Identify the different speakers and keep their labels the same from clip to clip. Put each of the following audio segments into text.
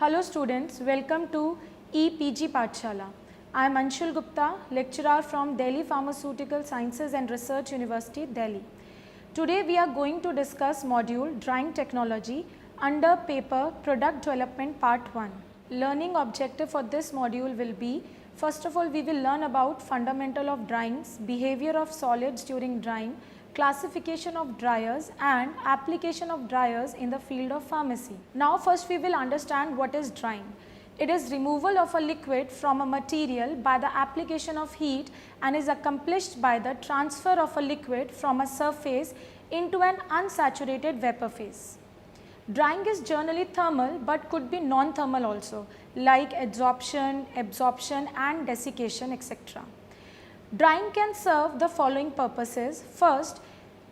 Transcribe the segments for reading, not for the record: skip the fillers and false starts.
Speaker 1: Hello students, welcome to EPG Pathshala. I am Anshul Gupta, lecturer from Delhi Pharmaceutical Sciences and Research University, Delhi. Today we are going to discuss module Drying Technology under paper Product Development Part 1. Learning objective for this module will be, first of all we will learn about fundamental of dryings, behavior of solids during drying, classification of dryers and application of dryers in the field of pharmacy. Now first we will understand what is drying. It is removal of a liquid from a material by the application of heat and is accomplished by the transfer of a liquid from a surface into an unsaturated vapor phase. Drying is generally thermal but could be non-thermal also, like adsorption, absorption and desiccation, etc. Drying can serve the following purposes. First,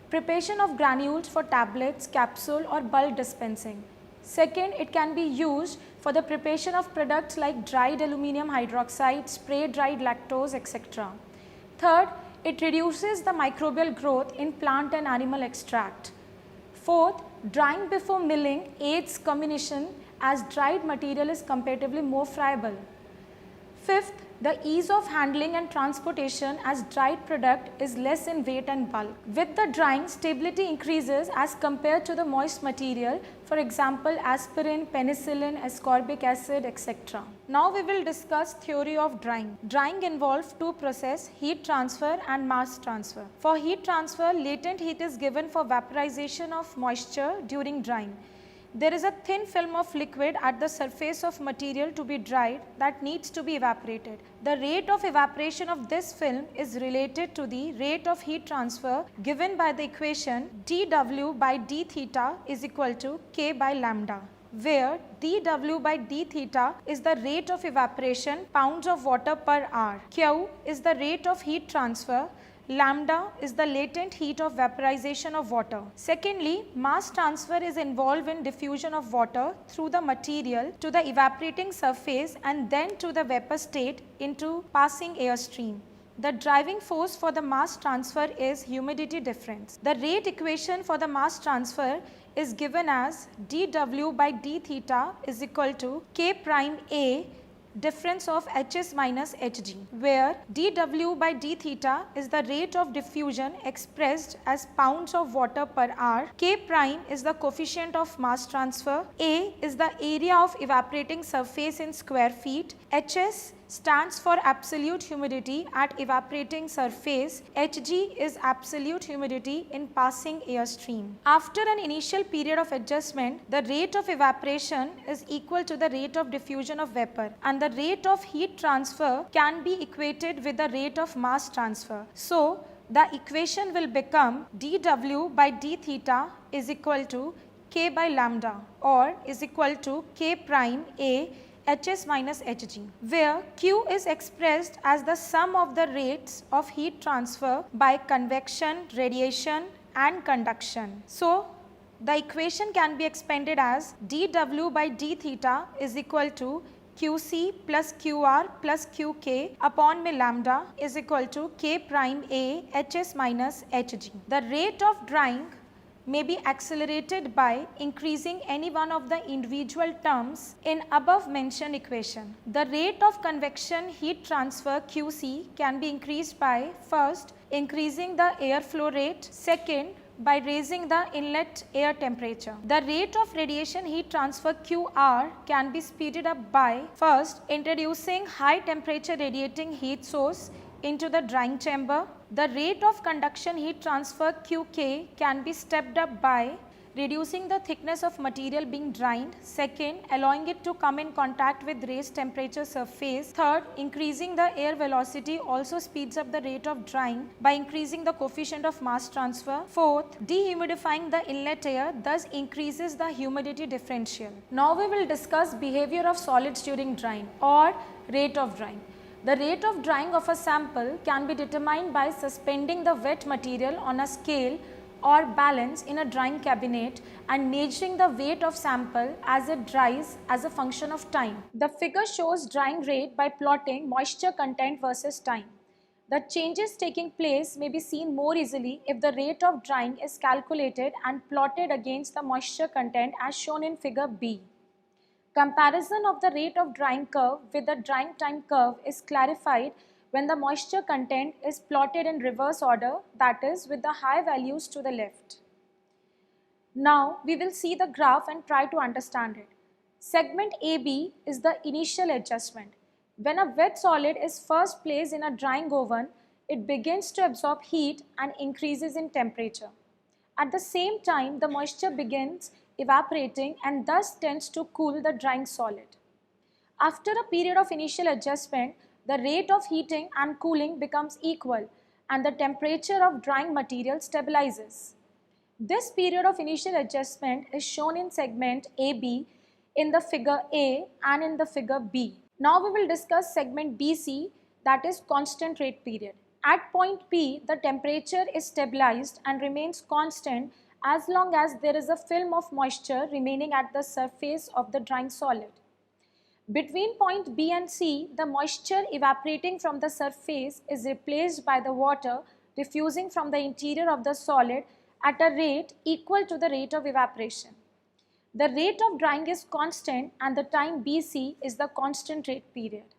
Speaker 1: preparation of granules for tablets, capsule or bulk dispensing. Second, it can be used for the preparation of products like dried aluminum hydroxide, spray dried lactose, etc. Third, it reduces the microbial growth in plant and animal extract. Fourth, drying before milling aids comminution as dried material is comparatively more friable. Fifth, the ease of handling and transportation as dried product is less in weight and bulk. With the drying, stability increases as compared to the moist material, for example aspirin, penicillin, ascorbic acid, etc. Now we will discuss theory of drying. Drying involves two processes, heat transfer and mass transfer. For heat transfer, latent heat is given for vaporization of moisture during drying. There is a thin film of liquid at the surface of material to be dried that needs to be evaporated. The rate of evaporation of this film is related to the rate of heat transfer given by the equation dW by d theta is equal to K by lambda, where dW by d theta is the rate of evaporation pounds of water per hour, Q is the rate of heat transfer, lambda is the latent heat of vaporization of water. Secondly, mass transfer is involved in diffusion of water through the material to the evaporating surface and then to the vapor state into passing air stream. The driving force for the mass transfer is humidity difference. The rate equation for the mass transfer is given as dW by d theta is equal to K prime A difference of Hs minus Hg, where dW by d theta is the rate of diffusion expressed as pounds of water per hour, K prime is the coefficient of mass transfer, A is the area of evaporating surface in square feet, Hs stands for absolute humidity at evaporating surface, Hg is absolute humidity in passing air stream. After an initial period of adjustment, the rate of evaporation is equal to the rate of diffusion of vapor and the rate of heat transfer can be equated with the rate of mass transfer. So, the equation will become dW by d theta is equal to K by lambda or is equal to K prime A Hs minus Hg, where Q is expressed as the sum of the rates of heat transfer by convection, radiation and conduction. So, the equation can be expanded as dW by d theta is equal to Qc plus Qr plus Qk upon my lambda is equal to K prime A Hs minus Hg. The rate of drying may be accelerated by increasing any one of the individual terms in above mentioned equation. The rate of convection heat transfer Qc can be increased by first increasing the airflow rate, second by raising the inlet air temperature. The rate of radiation heat transfer Qr can be speeded up by first introducing high temperature radiating heat source into the drying chamber. The rate of conduction heat transfer Qk can be stepped up by reducing the thickness of material being dried, second allowing it to come in contact with raised temperature surface, third increasing the air velocity also speeds up the rate of drying by increasing the coefficient of mass transfer, fourth dehumidifying the inlet air thus increases the humidity differential. Now we will discuss behavior of solids during drying or rate of drying. The rate of drying of a sample can be determined by suspending the wet material on a scale or balance in a drying cabinet and measuring the weight of sample as it dries as a function of time. The figure shows drying rate by plotting moisture content versus time. The changes taking place may be seen more easily if the rate of drying is calculated and plotted against the moisture content as shown in figure B. Comparison of the rate of drying curve with the drying time curve is clarified when the moisture content is plotted in reverse order, that is with the high values to the left. Now we will see the graph and try to understand it. Segment AB is the initial adjustment. When a wet solid is first placed in a drying oven, it begins to absorb heat and increases in temperature. At the same time, the moisture begins evaporating and thus tends to cool the drying solid. After a period of initial adjustment, the rate of heating and cooling becomes equal and the temperature of drying material stabilizes. This period of initial adjustment is shown in segment AB in the figure A and in the figure B. Now we will discuss segment BC, that is constant rate period. At point P, the temperature is stabilized and remains constant as long as there is a film of moisture remaining at the surface of the drying solid. Between point B and C, the moisture evaporating from the surface is replaced by the water diffusing from the interior of the solid at a rate equal to the rate of evaporation. The rate of drying is constant and the time BC is the constant rate period.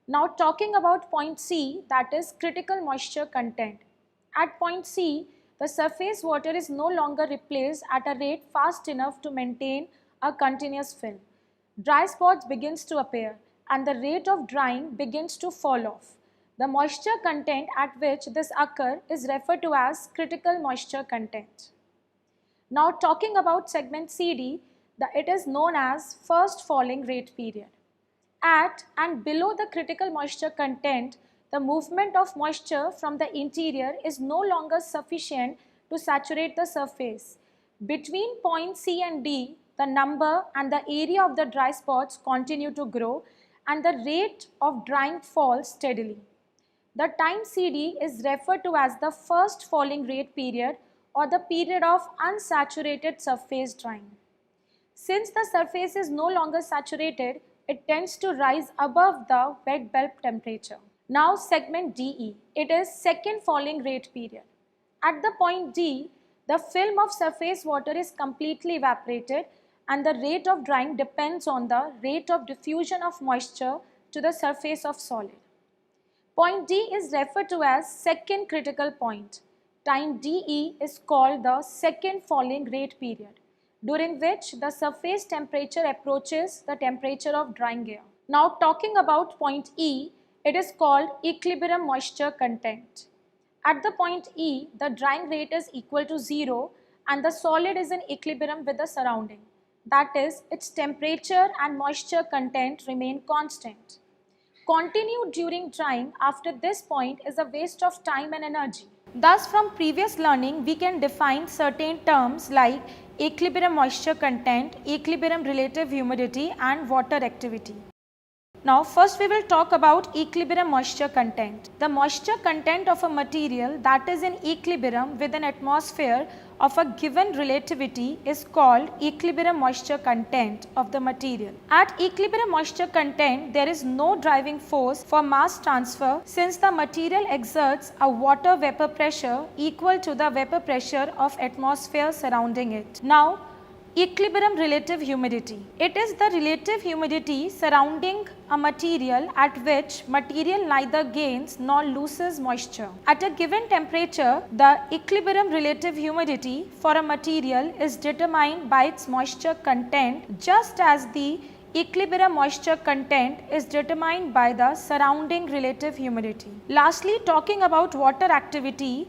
Speaker 1: Now talking about point C, that is critical moisture content. At point C, the surface water is no longer replaced at a rate fast enough to maintain a continuous film. Dry spots begins to appear and the rate of drying begins to fall off. The moisture content at which this occurs is referred to as critical moisture content. Now talking about segment CD, it is known as first falling rate period. At and below the critical moisture content, the movement of moisture from the interior is no longer sufficient to saturate the surface. Between point C and D, the number and the area of the dry spots continue to grow and the rate of drying falls steadily. The time CD is referred to as the first falling rate period or the period of unsaturated surface drying. Since the surface is no longer saturated, it tends to rise above the wet bulb temperature. Now segment DE, it is second falling rate period. At the point D, the film of surface water is completely evaporated and the rate of drying depends on the rate of diffusion of moisture to the surface of solid. Point D is referred to as second critical point. Time DE is called the second falling rate period, during which the surface temperature approaches the temperature of drying air. Now talking about point E, it is called equilibrium moisture content. At the point E, the drying rate is equal to 0 and the solid is in equilibrium with the surrounding. That is, its temperature and moisture content remain constant. Continue during drying after this point is a waste of time and energy. Thus, from previous learning, we can define certain terms like equilibrium moisture content, equilibrium relative humidity and water activity. Now first we will talk about equilibrium moisture content. The moisture content of a material that is in equilibrium with an atmosphere of a given relativity is called equilibrium moisture content of the material. At equilibrium moisture content, there is no driving force for mass transfer since the material exerts a water vapor pressure equal to the vapor pressure of atmosphere surrounding it. Now equilibrium relative humidity. It is the relative humidity surrounding a material at which material neither gains nor loses moisture. At a given temperature, the equilibrium relative humidity for a material is determined by its moisture content, just as the equilibrium moisture content is determined by the surrounding relative humidity. Lastly, talking about water activity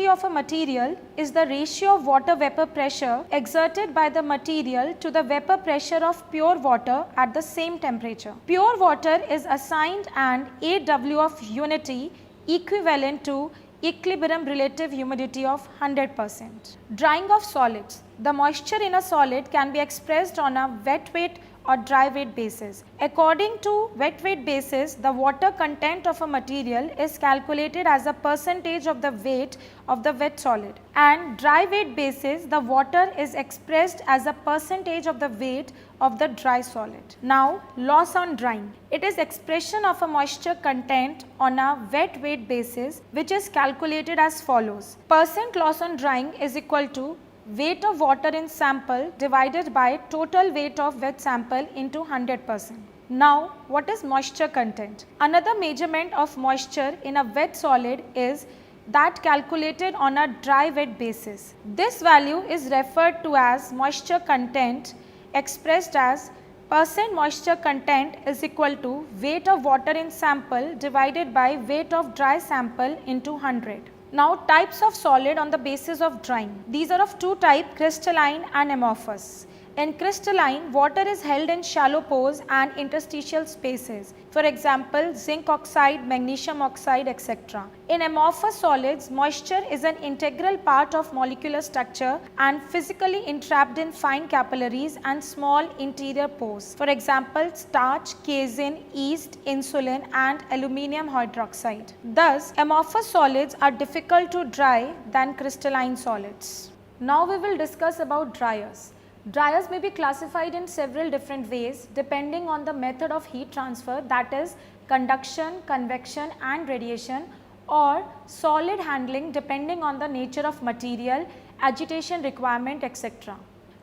Speaker 1: of a material is the ratio of water vapor pressure exerted by the material to the vapor pressure of pure water at the same temperature. Pure water is assigned an AW of unity equivalent to equilibrium relative humidity of 100%. Drying of solids. The moisture in a solid can be expressed on a wet weight or dry weight basis. According to wet weight basis, the water content of a material is calculated as a percentage of the weight of the wet solid, and dry weight basis, the water is expressed as a percentage of the weight of the dry solid. Now loss on drying. It is expression of a moisture content on a wet weight basis which is calculated as follows. Percent loss on drying is equal to weight of water in sample divided by total weight of wet sample into 100%. Now, what is moisture content? Another measurement of moisture in a wet solid is that calculated on a dry wet basis. This value is referred to as moisture content, expressed as percent moisture content is equal to weight of water in sample divided by weight of dry sample into 100. Now, types of solid on the basis of drying. These are of two types, crystalline and amorphous. In crystalline, water is held in shallow pores and interstitial spaces. For example, zinc oxide, magnesium oxide, etc. In amorphous solids, moisture is an integral part of molecular structure and physically entrapped in fine capillaries and small interior pores. For example, starch, casein, yeast, insulin, and aluminum hydroxide. Thus, amorphous solids are difficult to dry than crystalline solids. Now we will discuss about dryers. Dryers may be classified in several different ways depending on the method of heat transfer, that is conduction, convection and radiation, or solid handling depending on the nature of material, agitation requirement, etc.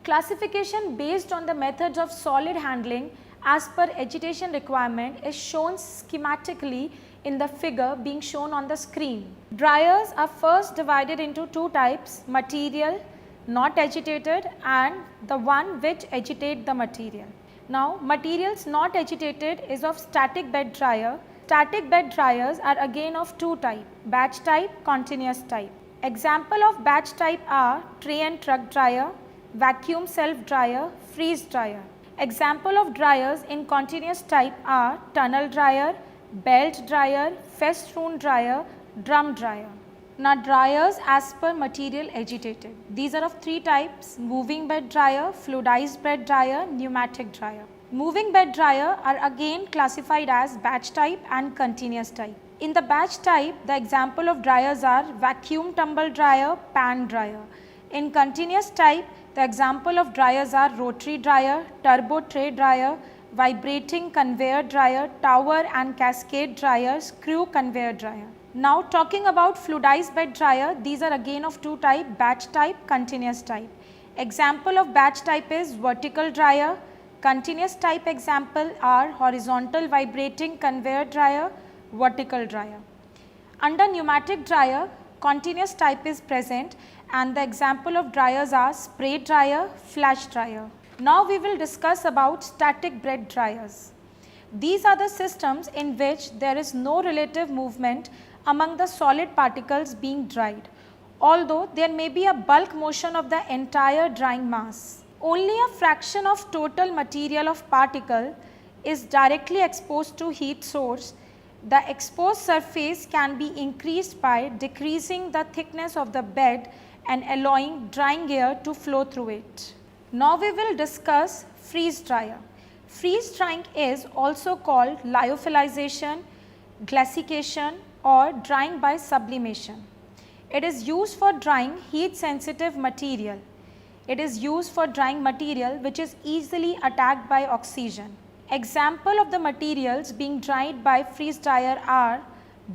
Speaker 1: Classification based on the methods of solid handling as per agitation requirement is shown schematically in the figure being shown on the screen. Dryers are first divided into two types, material not agitated and the one which agitate the material. Now, materials not agitated is of static bed dryer. Static bed dryers are again of two types, batch type, continuous type. Example of batch type are tray and truck dryer, vacuum self dryer, freeze dryer. Example of dryers in continuous type are tunnel dryer, belt dryer, festoon dryer, drum dryer. Now, dryers as per material agitated. These are of three types, moving bed dryer, fluidized-bed dryer, pneumatic dryer. Moving bed dryer are again classified as batch type and continuous type. In the batch type, the example of dryers are vacuum tumble dryer, pan dryer. In continuous type, the example of dryers are rotary dryer, turbo tray dryer, vibrating conveyor dryer, tower and cascade dryer, screw conveyor dryer. Now, talking about fluidized bed dryer, these are again of two types, batch type, continuous type. Example of batch type is vertical dryer, continuous type example are horizontal vibrating conveyor dryer, vertical dryer. Under pneumatic dryer, continuous type is present and the example of dryers are spray dryer, flash dryer. Now, we will discuss about static bed dryers. These are the systems in which there is no relative movement among the solid particles being dried, although there may be a bulk motion of the entire drying mass. Only a fraction of total material of particle is directly exposed to heat source. The exposed surface can be increased by decreasing the thickness of the bed and allowing drying air to flow through it. Now, we will discuss freeze dryer. Freeze drying is also called lyophilization, glaciation or drying by sublimation. It is used for drying heat sensitive material. It is used for drying material which is easily attacked by oxygen. Example of the materials being dried by freeze dryer are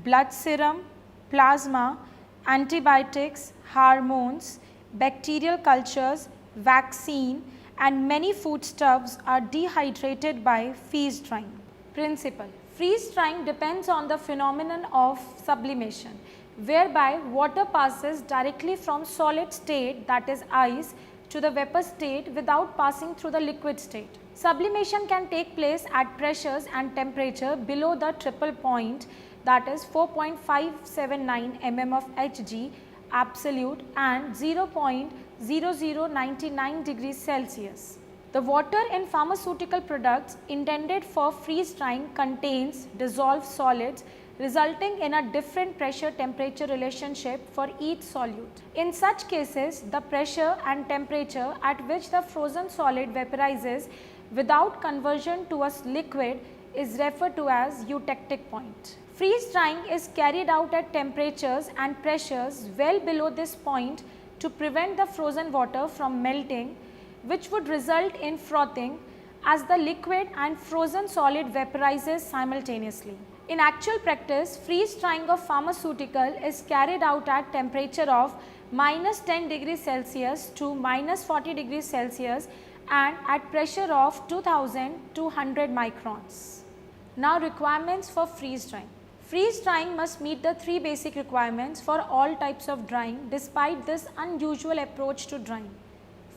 Speaker 1: blood serum, plasma, antibiotics, hormones, bacterial cultures, vaccine and many foodstuffs are dehydrated by freeze drying. Principle: freeze drying depends on the phenomenon of sublimation, whereby water passes directly from solid state, that is ice, to the vapor state without passing through the liquid state. Sublimation can take place at pressures and temperature below the triple point, that is 4.579 mm of Hg absolute and 0.0099 degrees Celsius. The water in pharmaceutical products intended for freeze drying contains dissolved solids, resulting in a different pressure temperature relationship for each solute. In such cases, the pressure and temperature at which the frozen solid vaporizes without conversion to a liquid is referred to as eutectic point. Freeze drying is carried out at temperatures and pressures well below this point to prevent the frozen water from melting, which would result in frothing as the liquid and frozen solid vaporizes simultaneously. In actual practice, freeze drying of pharmaceutical is carried out at temperature of minus 10 degrees Celsius to minus 40 degrees Celsius and at pressure of 2200 microns. Now requirements for freeze drying. Freeze drying must meet the three basic requirements for all types of drying despite this unusual approach to drying.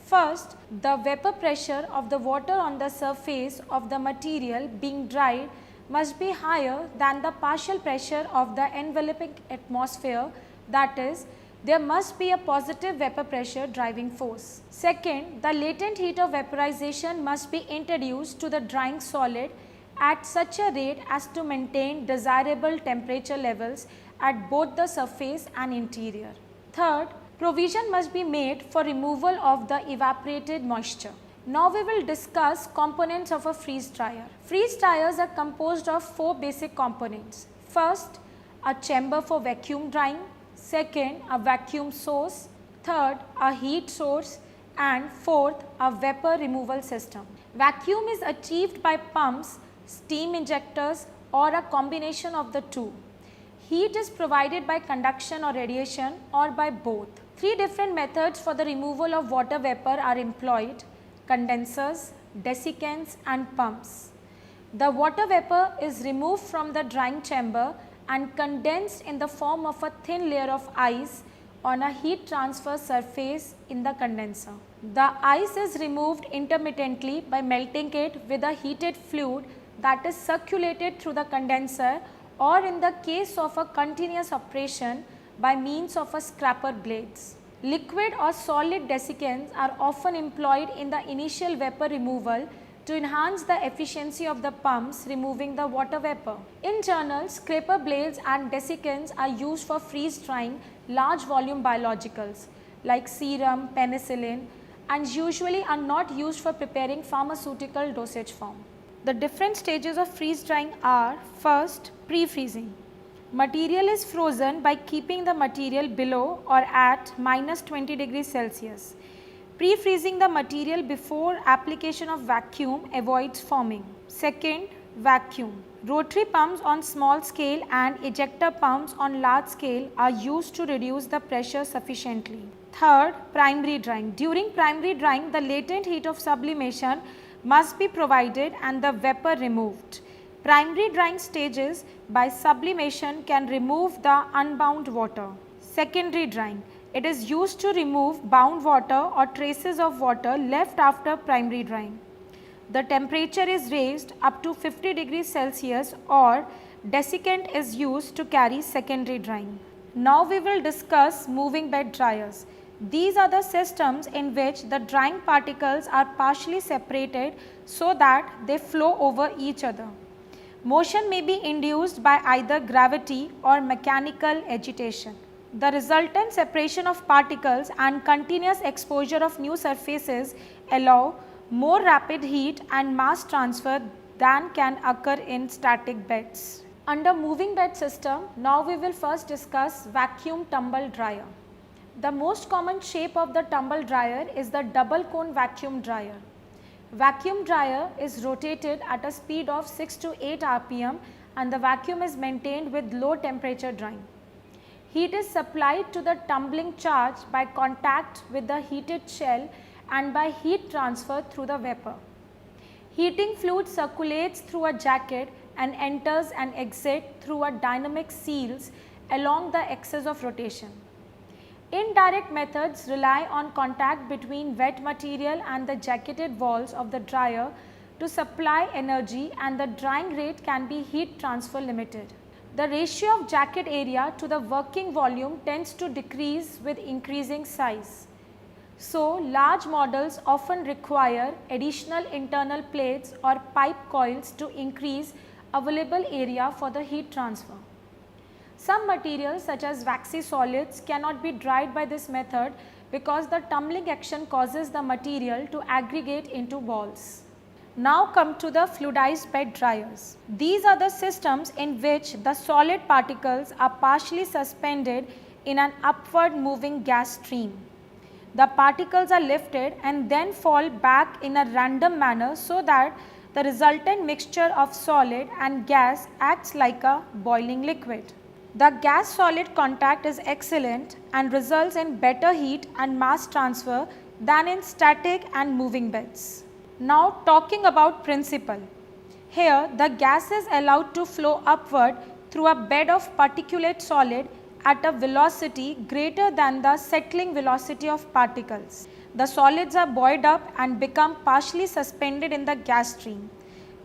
Speaker 1: First, the vapor pressure of the water on the surface of the material being dried must be higher than the partial pressure of the enveloping atmosphere, that is, there must be a positive vapor pressure driving force. Second, the latent heat of vaporization must be introduced to the drying solid at such a rate as to maintain desirable temperature levels at both the surface and interior. Third, provision must be made for removal of the evaporated moisture. Now we will discuss components of a freeze dryer. Freeze dryers are composed of four basic components. First, a chamber for vacuum drying. Second, a vacuum source. Third, a heat source. And fourth, a vapor removal system. Vacuum is achieved by pumps, steam injectors, or a combination of the two. Heat is provided by conduction or radiation or by both. Three different methods for the removal of water vapor are employed: condensers, desiccants and pumps. The water vapor is removed from the drying chamber and condensed in the form of a thin layer of ice on a heat transfer surface in the condenser. The ice is removed intermittently by melting it with a heated fluid that is circulated through the condenser, or in the case of a continuous operation, by means of a scraper blades. Liquid or solid desiccants are often employed in the initial vapor removal to enhance the efficiency of the pumps removing the water vapor. In general, scraper blades and desiccants are used for freeze drying large volume biologicals like serum, penicillin, and usually are not used for preparing pharmaceutical dosage form. The different stages of freeze drying are: first, pre-freezing. Material is frozen by keeping the material below or at minus 20 degrees Celsius. Pre-freezing the material before application of vacuum avoids foaming. Second, vacuum. Rotary pumps on small scale and ejector pumps on large scale are used to reduce the pressure sufficiently. Third, primary drying. During primary drying, the latent heat of sublimation must be provided and the vapor removed. Primary drying stages by sublimation can remove the unbound water. Secondary drying. It is used to remove bound water or traces of water left after primary drying. The temperature is raised up to 50 degrees Celsius, or desiccant is used to carry secondary drying. Now we will discuss moving bed dryers. These are the systems in which the drying particles are partially separated so that they flow over each other. Motion may be induced by either gravity or mechanical agitation. The resultant separation of particles and continuous exposure of new surfaces allow more rapid heat and mass transfer than can occur in static beds. Under moving bed system, now we will first discuss vacuum tumble dryer. The most common shape of the tumble dryer is the double cone vacuum dryer. Vacuum dryer is rotated at a speed of 6 to 8 rpm and the vacuum is maintained with low temperature drying. Heat is supplied to the tumbling charge by contact with the heated shell and by heat transfer through the vapor. Heating fluid circulates through a jacket and enters and exits through a dynamic seals along the axis of rotation. Indirect methods rely on contact between wet material and the jacketed walls of the dryer to supply energy, and the drying rate can be heat transfer limited. The ratio of jacket area to the working volume tends to decrease with increasing size. So, large models often require additional internal plates or pipe coils to increase available area for the heat transfer. Some materials such as waxy solids cannot be dried by this method because the tumbling action causes the material to aggregate into balls. Now come to the fluidized-bed dryers. These are the systems in which the solid particles are partially suspended in an upward moving gas stream. The particles are lifted and then fall back in a random manner so that the resultant mixture of solid and gas acts like a boiling liquid. The gas-solid contact is excellent and results in better heat and mass transfer than in static and moving beds. Now talking about principle. Here the gas is allowed to flow upward through a bed of particulate solid at a velocity greater than the settling velocity of particles. The solids are buoyed up and become partially suspended in the gas stream.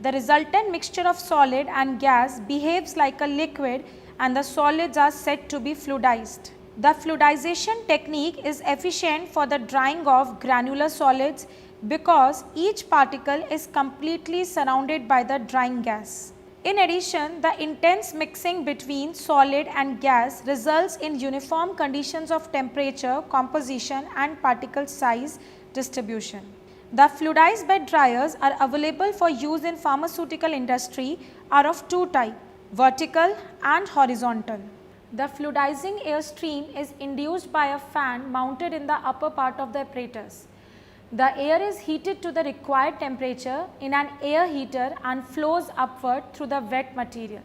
Speaker 1: The resultant mixture of solid and gas behaves like a liquid and the solids are said to be fluidized. The fluidization technique is efficient for the drying of granular solids because each particle is completely surrounded by the drying gas. In addition, the intense mixing between solid and gas results in uniform conditions of temperature, composition and particle size distribution. The fluidized bed dryers are available for use in pharmaceutical industry are of two types, vertical and horizontal. The fluidizing air stream is induced by a fan mounted in the upper part of the apparatus. The air is heated to the required temperature in an air heater and flows upward through the wet material,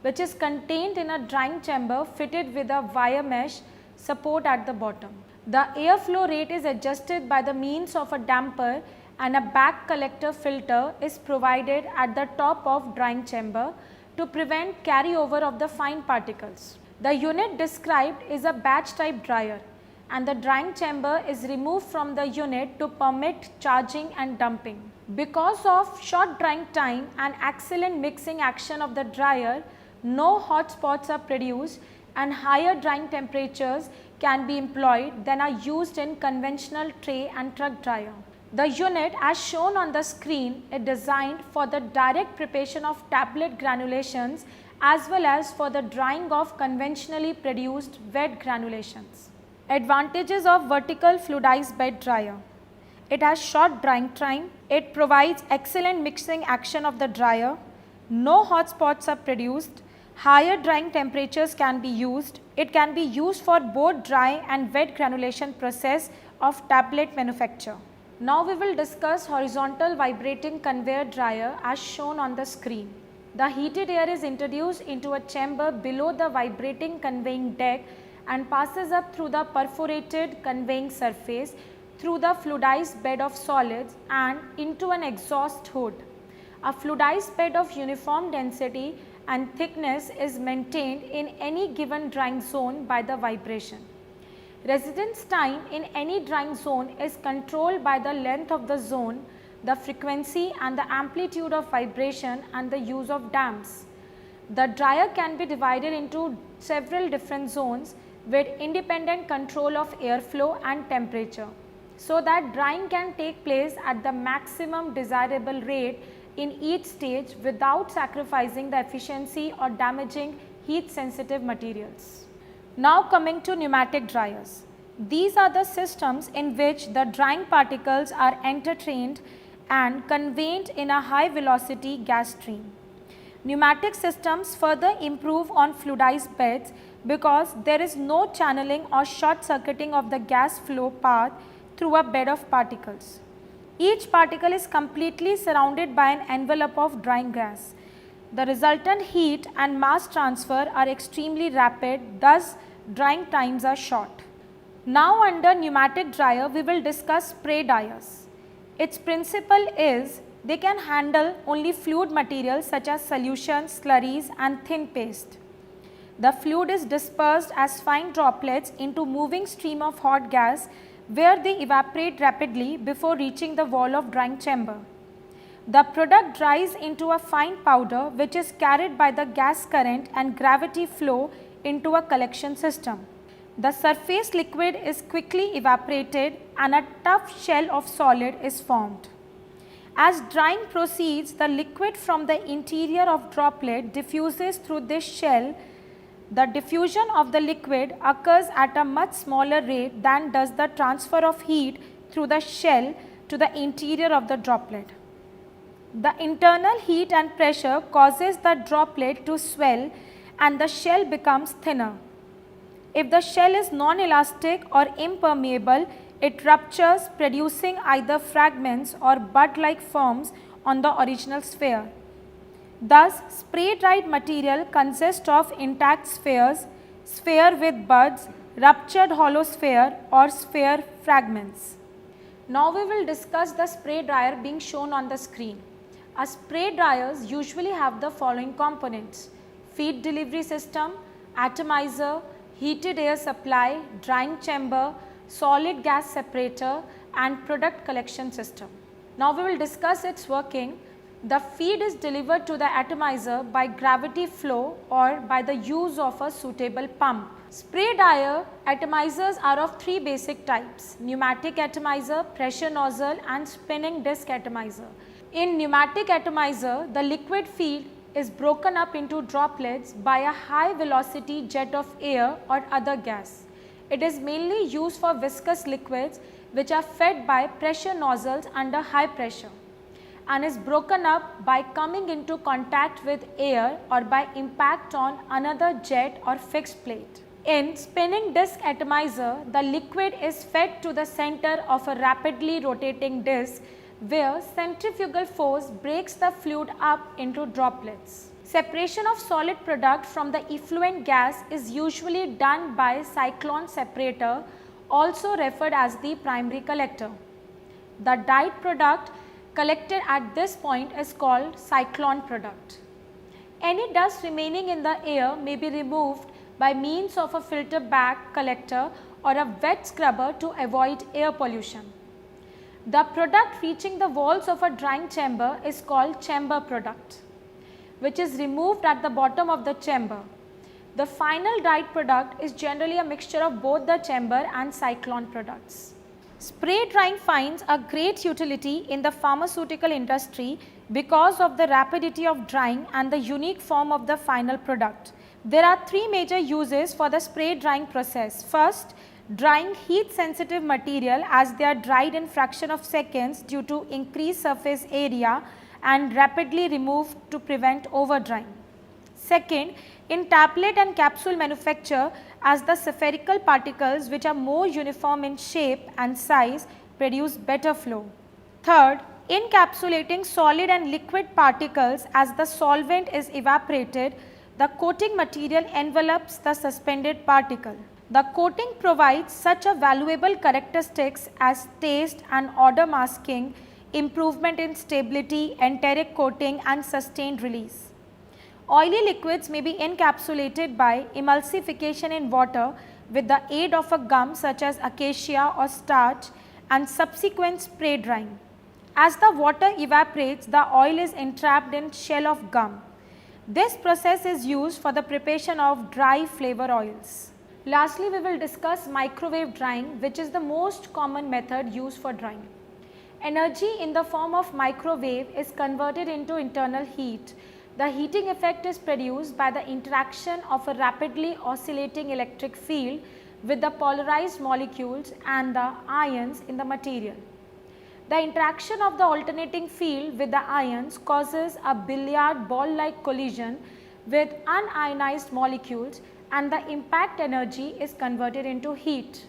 Speaker 1: which is contained in a drying chamber fitted with a wire mesh support at the bottom. The airflow rate is adjusted by the means of a damper and a back collector filter is provided at the top of drying chamber to prevent carryover of the fine particles. The unit described is a batch type dryer and the drying chamber is removed from the unit to permit charging and dumping. Because of short drying time and excellent mixing action of the dryer, no hot spots are produced and higher drying temperatures can be employed than are used in conventional tray and truck dryer. The unit as shown on the screen is designed for the direct preparation of tablet granulations as well as for the drying of conventionally produced wet granulations. Advantages of vertical fluidized bed dryer. It has short drying time, it provides excellent mixing action of the dryer, no hot spots are produced, higher drying temperatures can be used, it can be used for both dry and wet granulation process of tablet manufacture. Now we will discuss horizontal vibrating conveyor dryer as shown on the screen. The heated air is introduced into a chamber below the vibrating conveying deck and passes up through the perforated conveying surface through the fluidized bed of solids and into an exhaust hood. A fluidized bed of uniform density and thickness is maintained in any given drying zone by the vibration. Residence time in any drying zone is controlled by the length of the zone, the frequency and the amplitude of vibration and the use of damps. The dryer can be divided into several different zones with independent control of airflow and temperature, so that drying can take place at the maximum desirable rate in each stage without sacrificing the efficiency or damaging heat sensitive materials. Now coming to pneumatic dryers. These are the systems in which the drying particles are entertained and conveyed in a high velocity gas stream. Pneumatic systems further improve on fluidized beds because there is no channeling or short circuiting of the gas flow path through a bed of particles. Each particle is completely surrounded by an envelope of drying gas. The resultant heat and mass transfer are extremely rapid, thus drying times are short. Now under pneumatic dryer we will discuss spray dryers. Its principle is they can handle only fluid materials such as solutions, slurries and thin paste. The fluid is dispersed as fine droplets into moving stream of hot gas where they evaporate rapidly before reaching the wall of drying chamber. The product dries into a fine powder which is carried by the gas current and gravity flow into a collection system. The surface liquid is quickly evaporated and a tough shell of solid is formed. As drying proceeds, the liquid from the interior of droplet diffuses through this shell. The diffusion of the liquid occurs at a much smaller rate than does the transfer of heat through the shell to the interior of the droplet. The internal heat and pressure causes the droplet to swell and the shell becomes thinner. If the shell is non-elastic or impermeable, it ruptures, producing either fragments or bud-like forms on the original sphere. Thus, spray-dried material consists of intact spheres, sphere with buds, ruptured hollow sphere or sphere fragments. Now we will discuss the spray dryer being shown on the screen. A spray dryers usually have the following components: feed delivery system, atomizer, heated air supply, drying chamber, solid gas separator and product collection system. Now we will discuss its working. The feed is delivered to the atomizer by gravity flow or by the use of a suitable pump. Spray dryer atomizers are of three basic types: pneumatic atomizer, pressure nozzle and spinning disc atomizer. In pneumatic atomizer, the liquid feed is broken up into droplets by a high velocity jet of air or other gas. It is mainly used for viscous liquids which are fed by pressure nozzles under high pressure and is broken up by coming into contact with air or by impact on another jet or fixed plate. In spinning disc atomizer, the liquid is fed to the center of a rapidly rotating disc where centrifugal force breaks the fluid up into droplets. Separation of solid product from the effluent gas is usually done by cyclone separator, also referred as the primary collector. The dyed product collected at this point is called cyclone product. Any dust remaining in the air may be removed by means of a filter bag collector or a wet scrubber to avoid air pollution. The product reaching the walls of a drying chamber is called chamber product, which is removed at the bottom of the chamber. The final dyed product is generally a mixture of both the chamber and cyclone products. Spray drying finds a great utility in the pharmaceutical industry because of the rapidity of drying and the unique form of the final product. There are three major uses for the spray drying process. First, drying heat sensitive material as they are dried in fraction of seconds due to increased surface area and rapidly removed to prevent over drying. Second, in tablet and capsule manufacture, as the spherical particles which are more uniform in shape and size produce better flow. Third, encapsulating solid and liquid particles as the solvent is evaporated, the coating material envelopes the suspended particle. The coating provides such a valuable characteristics as taste and odor masking, improvement in stability, enteric coating and sustained release. Oily liquids may be encapsulated by emulsification in water with the aid of a gum such as acacia or starch and subsequent spray drying. As the water evaporates, the oil is entrapped in shell of gum. This process is used for the preparation of dry flavor oils. Lastly, we will discuss microwave drying, which is the most common method used for drying. Energy in the form of microwave is converted into internal heat. The heating effect is produced by the interaction of a rapidly oscillating electric field with the polarized molecules and the ions in the material. The interaction of the alternating field with the ions causes a billiard ball like collision with unionized molecules and the impact energy is converted into heat.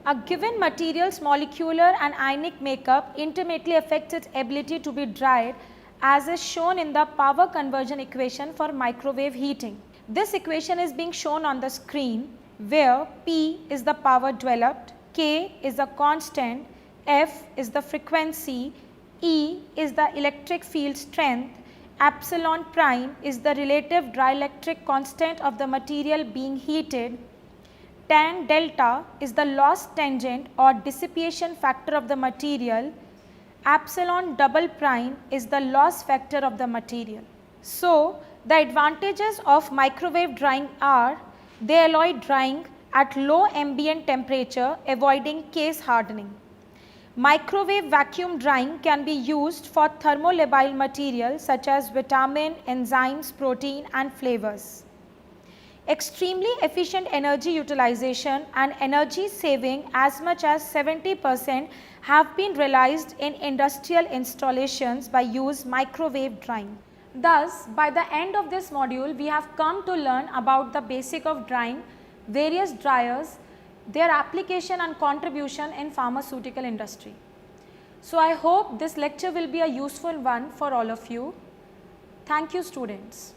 Speaker 1: A given material's molecular and ionic makeup intimately affects its ability to be dried, as is shown in the power conversion equation for microwave heating. This equation is being shown on the screen, where P is the power developed, K is the constant, F is the frequency, E is the electric field strength, epsilon prime is the relative dielectric constant of the material being heated, tan delta is the loss tangent or dissipation factor of the material, epsilon double prime is the loss factor of the material. So, the advantages of microwave drying are: they allow drying at low ambient temperature, avoiding case hardening. Microwave vacuum drying can be used for thermolabile materials such as vitamin, enzymes, protein and flavors. Extremely efficient energy utilization and energy saving as much as 70% have been realized in industrial installations by use microwave drying. Thus, by the end of this module, we have come to learn about the basic of drying, various dryers, their application and contribution in pharmaceutical industry. So, I hope this lecture will be a useful one for all of you. Thank you, students.